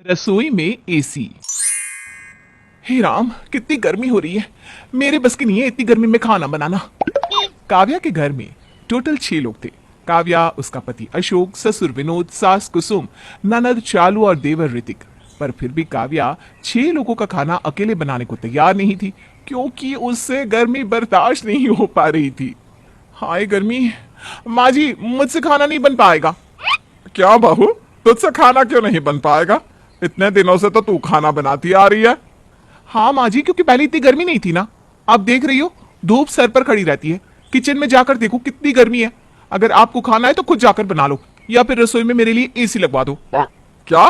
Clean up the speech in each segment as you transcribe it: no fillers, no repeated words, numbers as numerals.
रसोई में एसी। हे राम, कितनी गर्मी हो रही है। मेरे बस की नहीं है इतनी गर्मी में खाना बनाना। काव्या के घर में टोटल 6 लोग थे। काव्या, उसका पति अशोक, ससुर विनोद, सास कुसुम, ननद चालू और देवर ऋतिक। पर फिर भी काव्या 6 लोगों का खाना अकेले बनाने को तैयार नहीं थी, क्योंकि उससे गर्मी बर्दाश्त नहीं हो पा रही थी। हाय गर्मी, माँ जी मुझसे खाना नहीं बन पाएगा। क्या बहू, तुझसे खाना क्यों नहीं बन पाएगा? इतने दिनों से तो तू खाना बनाती आ रही है। हाँ माँ जी, क्योंकि पहले इतनी गर्मी नहीं थी ना। आप देख रही हो धूप सर पर खड़ी रहती है। किचन में जाकर देखो कितनी गर्मी है। अगर आपको खाना है तो खुद जाकर बना लो, या फिर रसोई में मेरे लिए एसी लगवा दो। क्या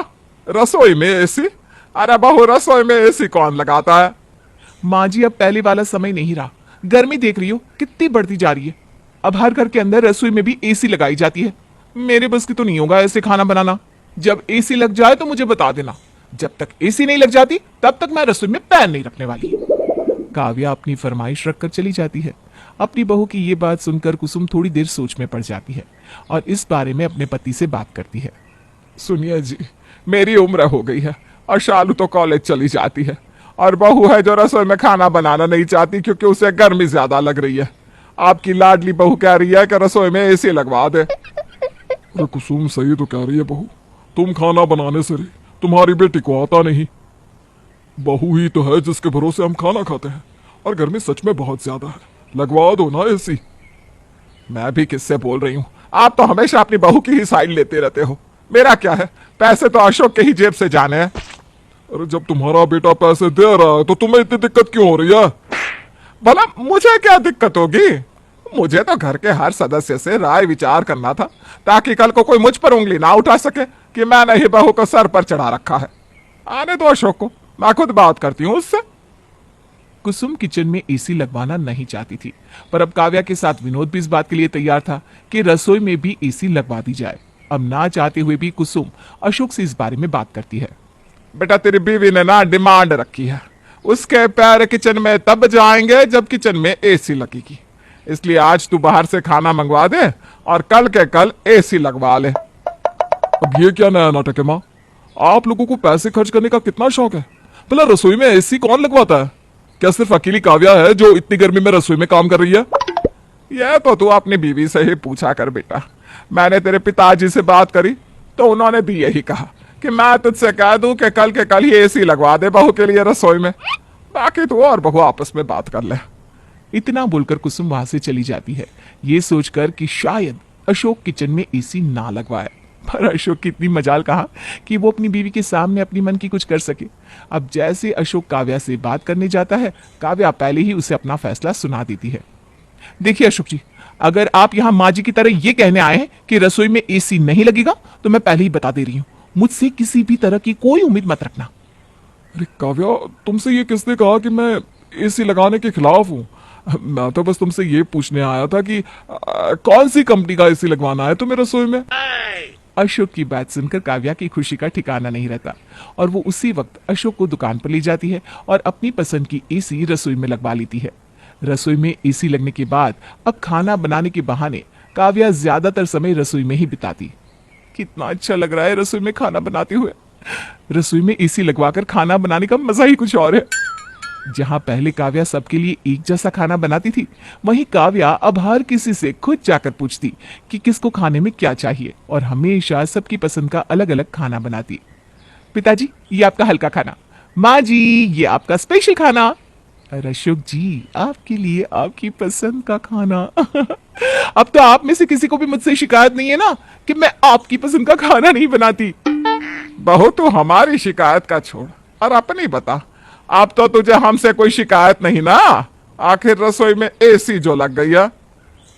रसोई में एसी? अरे बहू, रसोई में एसी कौन लगाता है? माँ जी, अब पहले वाला समय नहीं रहा। गर्मी देख रही हो कितनी बढ़ती जा रही है। अब हर घर के अंदर रसोई में भी एसी लगाई जाती है। मेरे बस की तो नहीं होगा ऐसे खाना बनाना। जब एसी लग जाए तो मुझे बता देना। जब तक एसी नहीं लग जाती तब तक मैं रसोई में पैर नहीं रखने वाली। काव्या अपनी फरमाइश रखकर चली जाती है। अपनी बहू की ये बात सुनकर कुसुम थोड़ी देर सोच में पड़ जाती है और इस बारे में अपने पति से बात करती है। सुनिए जी, मेरी उम्र हो गई है और शालू तो कॉलेज चली जाती है, और बहू है जो रसोई में खाना बनाना नहीं चाहती क्योंकि उसे गर्मी ज्यादा लग रही है। आपकी लाडली बहू कह रही है कि रसोई में एसी लगवा दे। अरे कुसुम, सही तो कह रही है बहू। तुम खाना बनाने से रही, तुम्हारी बेटी को आता नहीं। बहू ही तो है जिसके भरोसे हम खाना खाते हैं, और गर्मी सच में बहुत ज्यादा है। लगवा दो ना एसी। मैं भी किससे बोल रही हूँ? आप तो हमेशा अपनी बहू की ही साइड लेते रहते हो। मेरा क्या है, पैसे तो अशोक के ही जेब से जाने हैं। अरे जब तुम्हारा बेटा पैसे दे रहा है तो तुम्हें इतनी दिक्कत क्यों हो रही है? भला मुझे क्या दिक्कत होगी? मुझे तो घर के हर सदस्य से राय विचार करना था, ताकि कल को कोई मुझ पर उंगली ना उठा सके कि मैंने ही बहू को सर पर चढ़ा रखा है। आने दो अशोक को, मैं खुद बात करती हूँ उससे। कुसुम किचन में एसी लगवाना नहीं चाहती थी, पर अब काव्या के साथ विनोद भी इस बात के लिए तैयार था कि रसोई में भी एसी लगवा दी जाए। अब ना चाहते हुए भी कुसुम अशोक से इस बारे में बात करती है। बेटा, तेरी बीवी ने ना डिमांड रखी है। उसके पैर किचन में तब जाएंगे जब किचन में एसी लगेगी। इसलिए आज तू बाहर से खाना मंगवा दे और कल के कल एसी लगवा ले। अब ये क्या नया नाटक है माँ? आप लोगों को पैसे खर्च करने का कितना शौक है? भला रसोई में एसी कौन लगवाता है? क्या सिर्फ अकेली काव्या है जो इतनी गर्मी में रसोई में काम कर रही है? यह तो तू अपनी बीवी से ही पूछा कर बेटा। मैंने तेरे पिताजी से बात करी तो उन्होंने भी यही कहा कि मैं तुझसे कह दूं कि कल के कल ही एसी लगवा दे बहू के लिए रसोई में। बाकी तू और बहू आपस में बात कर ले। इतना बोलकर कुसुम वहां से चली जाती है, ये सोचकर कि शायद अशोक किचन में एसी ना लगवाए। पर अशोक की इतनी मजाल कहा कि वो अपनी बीवी के सामने अपनी मन की कुछ कर सके। अब जैसे अशोक काव्या से बात करने जाता है, काव्या पहले ही उसे अपना फैसला सुना देती है। देखिए अशोक जी, अगर आप यहाँ माँ जी की तरह ये कहने आए हैं कि रसोई में एसी नहीं लगेगा, तो मैं पहले ही बता दे रही हूँ, मुझसे किसी भी तरह की कोई उम्मीद मत रखना। अरे काव्या, तुमसे ये किसने कहा कि मैं एसी लगाने के खिलाफ हूँ? मैं तो बस तुमसे ये पूछने आया था कि कौन सी कंपनी का एसी लगवाना है तुम्हें रसोई में? अशोक की बात सुनकर काव्या की खुशी का ठिकाना नहीं रहता और वो उसी वक्त अशोक को दुकान पर ले जाती है और अपनी पसंद की एसी रसोई में लगवा लेती है। रसोई में एसी लगने के बाद अब खाना बनाने के बहाने काव्या ज्यादातर समय रसोई में ही बिताती। कितना अच्छा लग रहा है रसोई में खाना बनाते हुए। रसोई में एसी लगवाकर खाना बनाने का मजा ही कुछ और है। जहां पहले काव्या सबके लिए एक जैसा खाना बनाती थी, वहीं काव्या अब हर किसी से खुद जाकर पूछती कि किसको खाने में क्या चाहिए और हमेशा सबकी पसंद का अलग अलग खाना बनाती। पिताजी, ये आपका हल्का खाना। माँ जी, ये आपका स्पेशल खाना। अरे अशोक जी, आपके लिए आपकी पसंद का खाना। अब तो आप में से किसी को भी मुझसे शिकायत नहीं है ना कि मैं आपकी पसंद का खाना नहीं बनाती। बहू, तू हमारी शिकायत का छोड़ और अपनी बता। अब तो तुझे हमसे कोई शिकायत नहीं ना? आखिर रसोई में एसी जो लग गई है।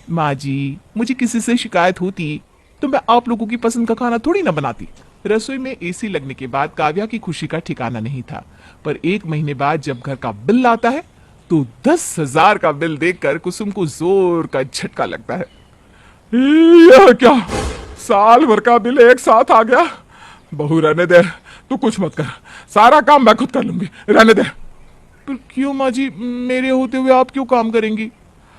माँ जी, मुझे किसी से शिकायत होती तो मैं आप लोगों की पसंद का खाना थोड़ी ना बनाती। रसोई में एसी लगने के बाद काव्या की खुशी का ठिकाना नहीं था, पर 1 महीने बाद जब घर का बिल आता है तो 10,000 का बिल देखकर कुसुम को जोर का झटका लगता है। यह क्या, साल भर का बिल एक साथ आ गया? बहू रहने दे, तू कुछ मत कर, सारा काम मैं खुद कर लूंगी, रहने दे। पर क्यों माँ जी, मेरे होते हुए आप क्यों काम करेंगी?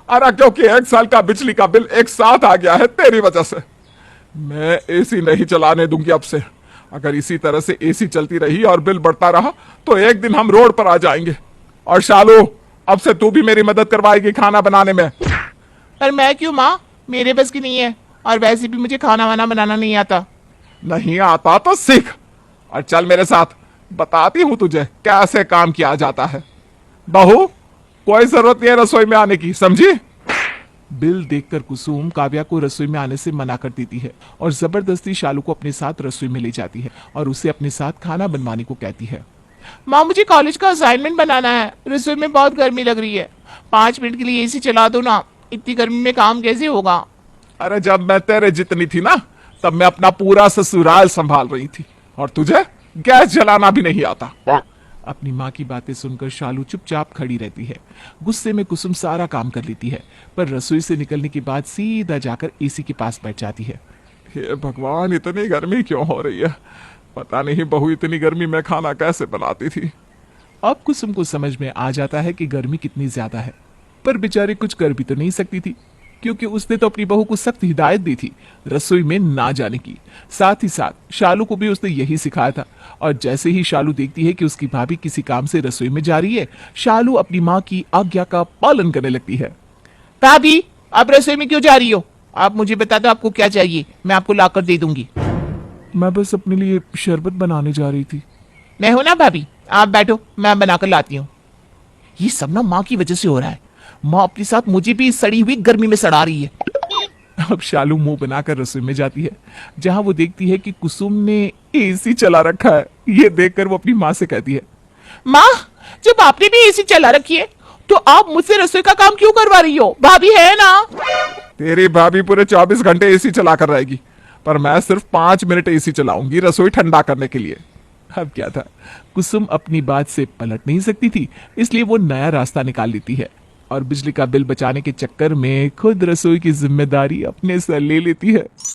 अरे क्योंकि 1 साल का बिजली का बिल एक साथ आ गया है तेरी वजह से। मैं एसी नहीं चलाने दूंगी अब से। अगर इसी तरह से एसी चलती रही और बिल बढ़ता रहा तो एक दिन हम रोड पर आ जाएंगे। और शालू, अब से तू भी मेरी मदद करवाएगी खाना बनाने में। पर मैं क्यों माँ, मेरे बस की नहीं है, और वैसे भी मुझे खाना वाना बनाना नहीं आता। नहीं आता तो सीख और चल मेरे साथ, बताती हूं तुझे कैसे काम किया जाता है। बहू, कोई जरूरत नहीं है रसोई में आने की, समझी? बिल देखकर कुसुम काव्या को रसोई में आने से मना कर देती है और जबरदस्ती शालू को अपने साथ रसोई में ले जाती है और उसे अपने साथ खाना बनवाने को कहती है। माँ, मुझे कॉलेज का असाइनमेंट बनाना है, रसोई में बहुत गर्मी लग रही है, 5 मिनट के लिए एसी चला दो ना, इतनी गर्मी में काम कैसे होगा? अरे जब मैं तेरे जितनी थी ना, तब मैं अपना पूरा ससुराल संभाल रही थी और तुझे गैस जलाना भी नहीं आता। अपनी माँ की बातें सुनकर शालू चुपचाप खड़ी रहती है। गुस्से में कुसुम सारा काम कर लेती है, पर रसोई से निकलने के बाद सीधा जाकर एसी के पास बैठ जाती है। हे भगवान, इतनी गर्मी क्यों हो रही है? पता नहीं बहू इतनी गर्मी में खाना कैसे बनाती थी। अब कुसुम को समझ में आ जाता है कि गर्मी कितनी ज्यादा है, पर बेचारी कुछ कर भी तो नहीं सकती थी, क्योंकि उसने तो अपनी बहू को सख्त हिदायत दी थी रसोई में ना जाने की। साथ ही साथ शालू को भी उसने यही सिखाया था। और जैसे ही शालू देखती है कि उसकी भाभी किसी काम से रसोई में जा रही है, शालू अपनी माँ की आज्ञा का पालन करने लगती है। भाभी, आप रसोई में क्यों जा रही हो? आप मुझे बता दो आपको क्या चाहिए, मैं आपको लाकर दे दूंगी। मैं बस अपने लिए शरबत बनाने जा रही थी। मैं हूं ना भाभी, आप बैठो, मैं बनाकर लाती हूँ। ये सब ना माँ की वजह से हो रहा है, माँ अपने साथ मुझे भी सड़ी हुई गर्मी में सड़ा रही है। अब शालू मुंह बनाकर रसोई में जाती है, जहां वो देखती है कि कुसुम ने एसी चला रखा है। ये देखकर वो अपनी माँ से कहती है, माँ, जब आपने भी एसी चला रखी है तो आप मुझसे रसोई का काम क्यों करवा रही हो? भाभी है ना? तेरी भाभी पूरे 24 घंटे एसी चला कर रहेगी, पर मैं सिर्फ 5 मिनट एसी चलाऊंगी रसोई ठंडा करने के लिए। अब क्या था, कुसुम अपनी बात से पलट नहीं सकती थी, इसलिए वो नया रास्ता निकाल लेती है और बिजली का बिल बचाने के चक्कर में खुद रसोई की जिम्मेदारी अपने सर ले लेती है।